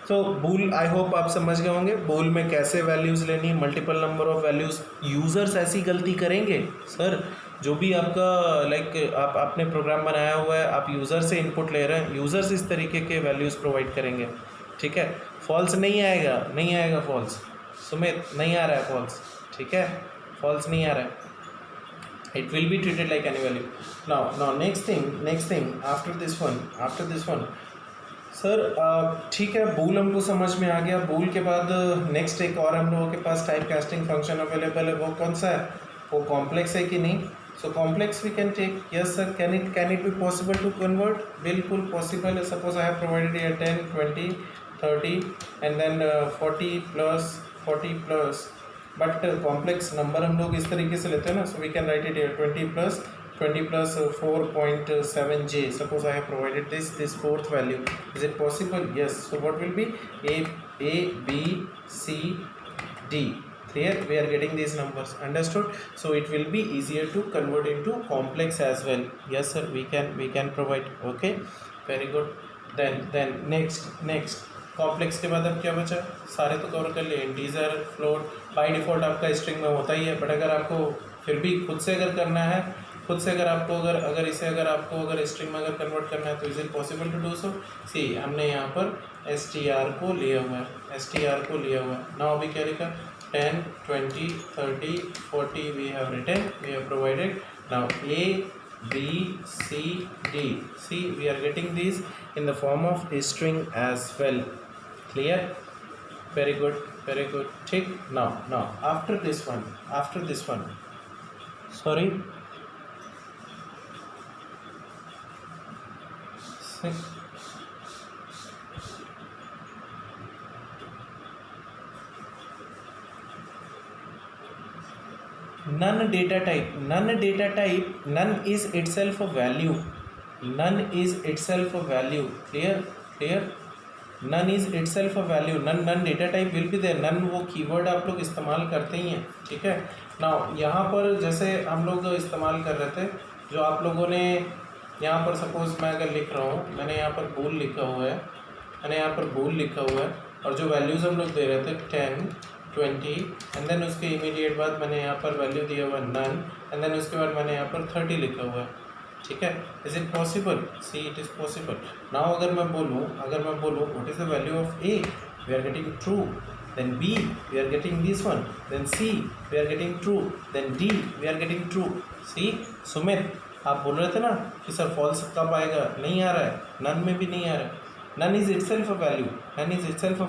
तो बूल आई होप आप समझ गए होंगे बूल में कैसे वैल्यूज़ लेनी है, multiple number of values. Users ऐसी गलती करेंगे सर, जो भी आपका आपने प्रोग्राम बनाया हुआ है, आप यूज़र से इनपुट ले रहे हैं, यूज़र्स इस तरीके के वैल्यूज़ प्रोवाइड करेंगे. ठीक है. फॉल्स नहीं आएगा फॉल्स. सुमित नहीं आ रहा है फॉल्स. ठीक है, फॉल्स नहीं आ रहा है. It will be treated like any value. Now next thing after this one sir. ठीक है, बूल हमको समझ में आ गया. बूल के बाद नेक्स्ट एक और हम लोगों के पास टाइप कास्टिंग फंक्शन अवेलेबल है. वो कौन सा है? वो कॉम्प्लेक्स है कि नहीं? So complex we can take. Yes sir. Can it be possible to convert? बिल्कुल पॉसिबल है. Suppose I have provided here 10, 20, 30 and then 40 plus but complex number हम लोग इस तरीके से लेते हैं ना. So we can write it here 20 plus 4.7j. Suppose I have provided this fourth value. Is it possible? Yes. So what will be? A B C D. Clear? We are getting these numbers. Understood? So it will be easier to convert into complex as well. Yes sir, we can provide. Okay, very good. Then next complex के बाद अब क्या बचा? सारे तो cover कर लिए. Integer, float, by default आपका स्ट्रिंग में होता ही है, बट अगर आपको फिर भी खुद से अगर करना है, अगर स्ट्रिंग में अगर कन्वर्ट करना है तो is it possible to do so. See हमने यहाँ पर str को लिया हुआ है. नाउ अभी क्या लिखा? 10, 20, 30, 40 we have provided. Now A, B, C, D. See, we are getting these in the form of a string as well. Clear? Very good. ठीक. Now after this one. Sorry. None data type. None is itself a value. Clear? None is itself a value. None data type will be there. None वो keyword आप लोग इस्तेमाल करते ही हैं. ठीक है. Now यहाँ पर जैसे हम लोग इस्तेमाल कर रहे थे, जो आप लोगों ने यहाँ पर सपोज मैं अगर लिख रहा हूँ, मैंने यहाँ पर बूल लिखा हुआ है, और जो वैल्यूज़ हम लोग दे रहे थे 10, 20 एंड देन उसके इमीडिएट बाद मैंने यहाँ पर वैल्यू दिया हुआ नन एंड देन उसके बाद मैंने यहाँ पर 30 लिखा हुआ है. ठीक है. Is it possible? See it is possible. Now अगर मैं बोलूँ what is the value of A, we are getting true. then B, we are getting this one. then C, we are getting true. then D, we are getting true. See, Sumit आप बोल रहे थे ना कि sir false कब आएगा? नहीं आ रहा है. नन में भी नहीं आ रहा है. None is itself a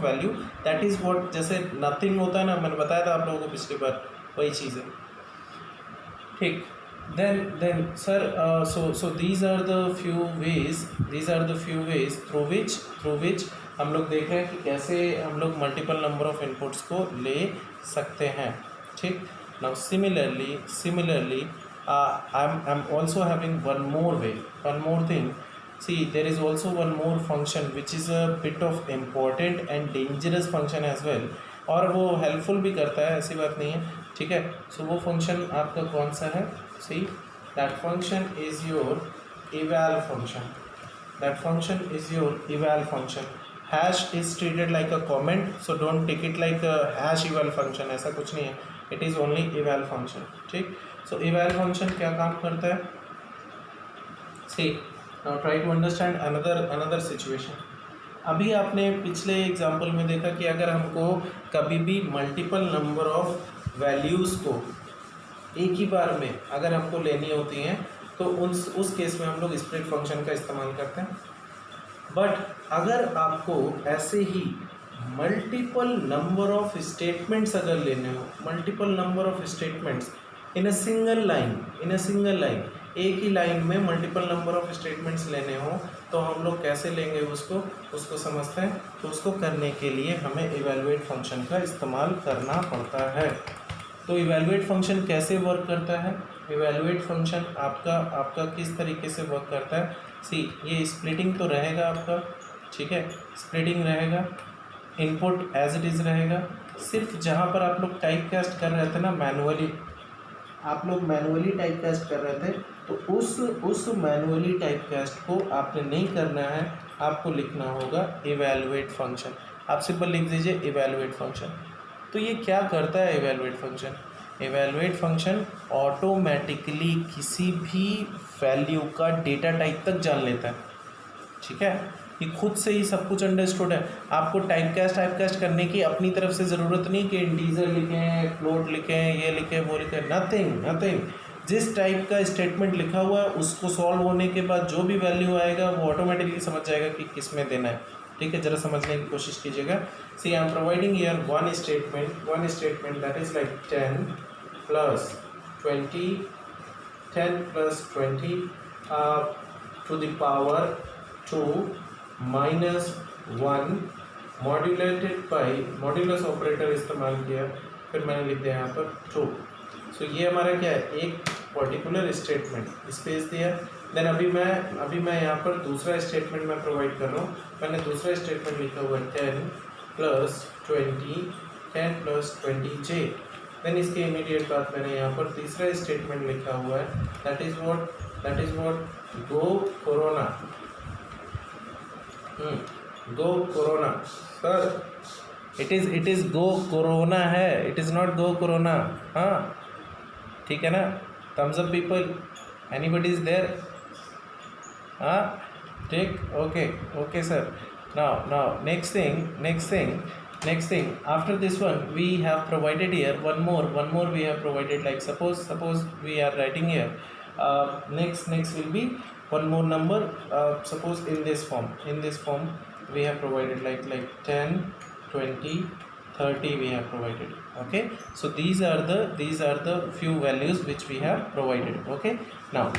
value. That is what, जैसे नथिंग होता है ना, मैंने बताया था आप लोगों को पिछली बार, वही चीज़ है. ठीक. then sir, so these are the few ways through which हम लोग देख रहे हैं कि कैसे हम लोग मल्टीपल नंबर ऑफ इनपुट्स को ले सकते हैं. ठीक. Now similarly I'm also having one more thing. See, there is also one more function which is a bit of important and dangerous function as well, और वो हेल्पफुल भी करता है, ऐसी बात नहीं है. ठीक है. सो वो फंक्शन आपका कौन सा है? See, that function is your eval function. Hash is treated like a comment, so don't take it like a hash eval function. ऐसा कुछ नहीं है. It is only eval function. ठीक. So eval function क्या काम करता है? See, now try to understand another situation. अभी आपने पिछले एग्जाम्पल में देखा कि अगर हमको कभी भी मल्टीपल नंबर ऑफ वैल्यूज़ को एक ही बार में अगर हमको लेनी होती हैं तो उस केस में हम लोग स्प्लिट फंक्शन का इस्तेमाल करते हैं. बट अगर आपको ऐसे ही मल्टीपल नंबर ऑफ स्टेटमेंट्स अगर लेने हो, multiple number of statements in a single line, एक ही लाइन में मल्टीपल नंबर ऑफ स्टेटमेंट्स लेने हो, तो हम लोग कैसे लेंगे उसको समझते हैं। तो उसको करने के लिए हमें इवैल्यूएट फंक्शन का इस्तेमाल करना पड़ता है। तो इवैल्यूएट फंक्शन कैसे वर्क करता है? इवैल्यूएट फंक्शन आपका किस तरीके से वर्क करता है? सी, ये स्प्लिटिंग तो रहेगा आपका, ठीक है, स्प्लिटिंग रहेगा, इनपुट एज इट इज़ रहेगा। सिर्फ जहाँ पर आप लोग टाइप कास्ट कर रहे थे ना, मैनुअली आप लोग मैनुअली टाइप कास्ट कर रहे थे, तो उस मैनुअली टाइप कास्ट को आपने नहीं करना है, आपको लिखना होगा इवैल्यूएट फंक्शन। आप सिंपल लिख दीजिए इवैल्यूएट फंक्शन। तो ये क्या करता है evaluate function? Evaluate function automatically किसी भी वैल्यू का डेटा टाइप तक जान लेता है, ठीक है। ये खुद से ही सब कुछ अंडरस्टूड है। आपको टाइप कास्ट करने की अपनी तरफ से ज़रूरत नहीं कि इंटीजर लिखें, फ्लोट लिखें, ये लिखें, वो लिखें, नथिंग। जिस टाइप का स्टेटमेंट लिखा हुआ है उसको सॉल्व होने के बाद जो भी वैल्यू आएगा वो ऑटोमेटिकली समझ जाएगा कि किस में देना है, ठीक है। ज़रा समझने की कोशिश कीजिएगा। See, I am providing here one statement that is like 10 + 20 to the power 2 -1 modulated by, modulus operator इस्तेमाल किया, फिर मैंने लिख दिया यहाँ पर 2। सो ये हमारा क्या है, एक पर्टिकुलर स्टेटमेंट स्पेस दिया। देन अभी मैं यहाँ पर दूसरा स्टेटमेंट मैं प्रोवाइड कर रहा हूँ। मैंने दूसरा स्टेटमेंट लिखा हुआ है 10 + 20 j। देन इसके इमीडिएट बाद मैंने यहाँ पर तीसरा स्टेटमेंट लिखा हुआ है, that is what go corona. Go corona sir, it is go corona है, it is not go corona. हाँ, ठीक है ना। Thumbs up people, anybody is there? हाँ, ठीक, okay sir. Now next thing after this one we have provided here one more we have provided, like suppose we are writing here next will be one more number, suppose in this form we have provided like 10 20 30 we have provided, okay. So these are the few values which we have provided, okay. Now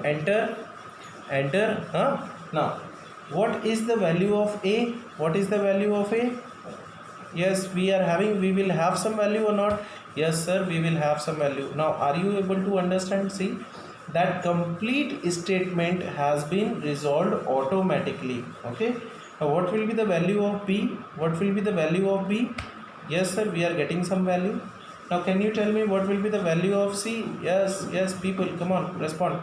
enter. Now what is the value of a? Yes, we will have some value or not? Yes sir, we will have some value. Now are you able to understand? See, that complete statement has been resolved automatically, okay. Now what will be the value of b? Yes sir, we are getting some value. Now can you tell me what will be the value of c? Yes people, come on, respond.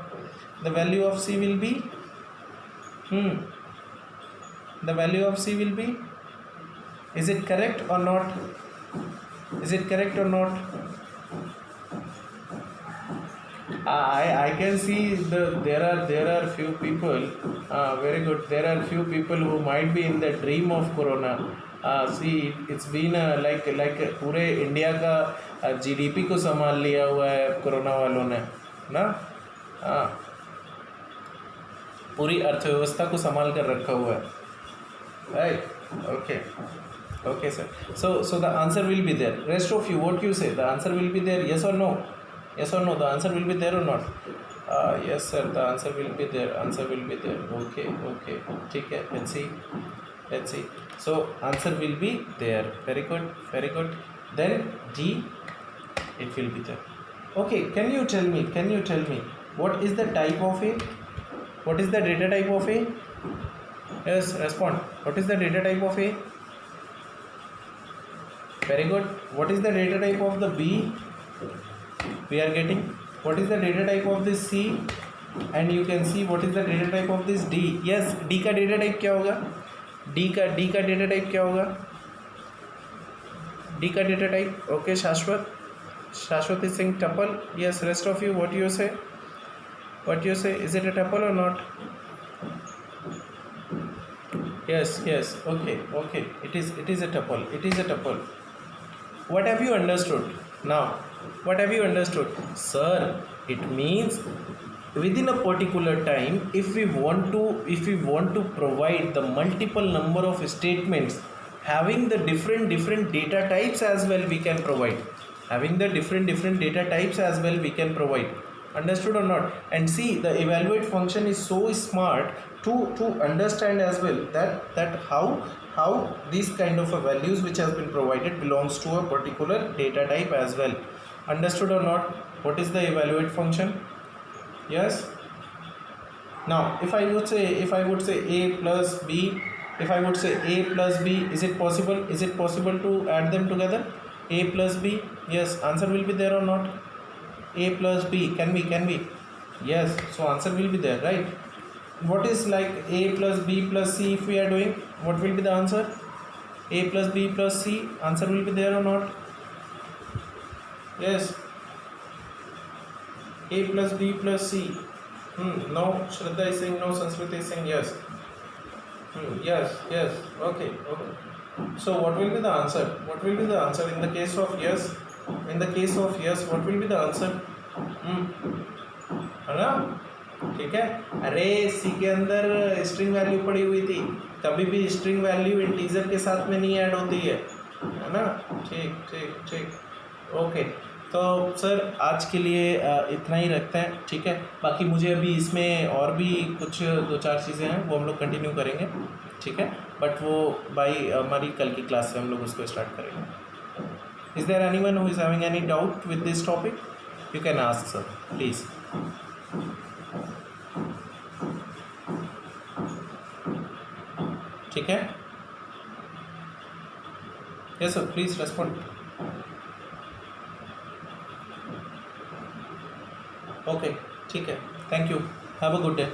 The value of c will be the value of c will be, is it correct or not? I can see there are few people, very good, there are few people who might be in the dream of corona. See, it's been like पूरे India का GDP को संभाल लिया हुआ है corona वालों ने ना, पूरी अर्थव्यवस्था को संभाल कर रखा हुआ है, right. Okay sir, so the answer will be there. Rest of you, what you say, the answer will be there, yes or no? The answer will be there or not? Yes sir, the answer will be there, okay, ठीक है, let's see. So answer will be there, very good. Then D, it will be there. Okay, can you tell me what is the type of a? What is the data type of a? Yes, respond. What is the data type of a? Very good. What is the data type of the B? We are getting. What is the data type of this C? And you can see what is the data type of this D. Yes, D का data type क्या होगा? D का data type क्या होगा? D का data type. Okay, Shashwat is saying tuple. Yes, rest of you, what you say? Is it a tuple or not? Yes, okay. It is a tuple. What have you understood? Now, what have you understood? Sir, it means within a particular time, if we want to provide the multiple number of statements having the different data types as well, we can provide, having the different data types as well, we can provide. Understood or not? And see, the evaluate function is so smart to understand as well that how these kind of a values which has been provided belongs to a particular data type as well. Understood or not? What is the evaluate function? Yes. Now if I would say a plus b, if I would say a plus b, is it possible to add them together? A plus b, yes, answer will be there or not? A plus b, can we? Yes, so answer will be there, right? What is like a plus b plus c? If we are doing, what will be the answer? A plus b plus c, answer will be there or not? Yes, a plus b plus c. No, Shraddha is saying no, Sanskriti is saying yes. Yes, okay. So what will be the answer? What will be the answer in the case of yes? In the case of yes, what will be the answer? है ना? ठीक है. अरे सी के अंदर string value पड़ी हुई थी, कभी भी स्ट्रिंग वैल्यू इंटीजर के साथ में नहीं ऐड होती है ना? ठीक. ओके, तो सर आज के लिए इतना ही रखते हैं, ठीक है. बाकी मुझे अभी इसमें और भी कुछ 2-4 चीज़ें हैं, वो हम लोग कंटिन्यू करेंगे, ठीक है. बट वो बाई हमारी कल की क्लास से हम लोग उसको स्टार्ट करेंगे. Is there anyone who is having any doubt with this topic? You can ask sir, please. ठीक है. Yes sir, please respond. Okay, ठीक है. Thank you. Have a good day.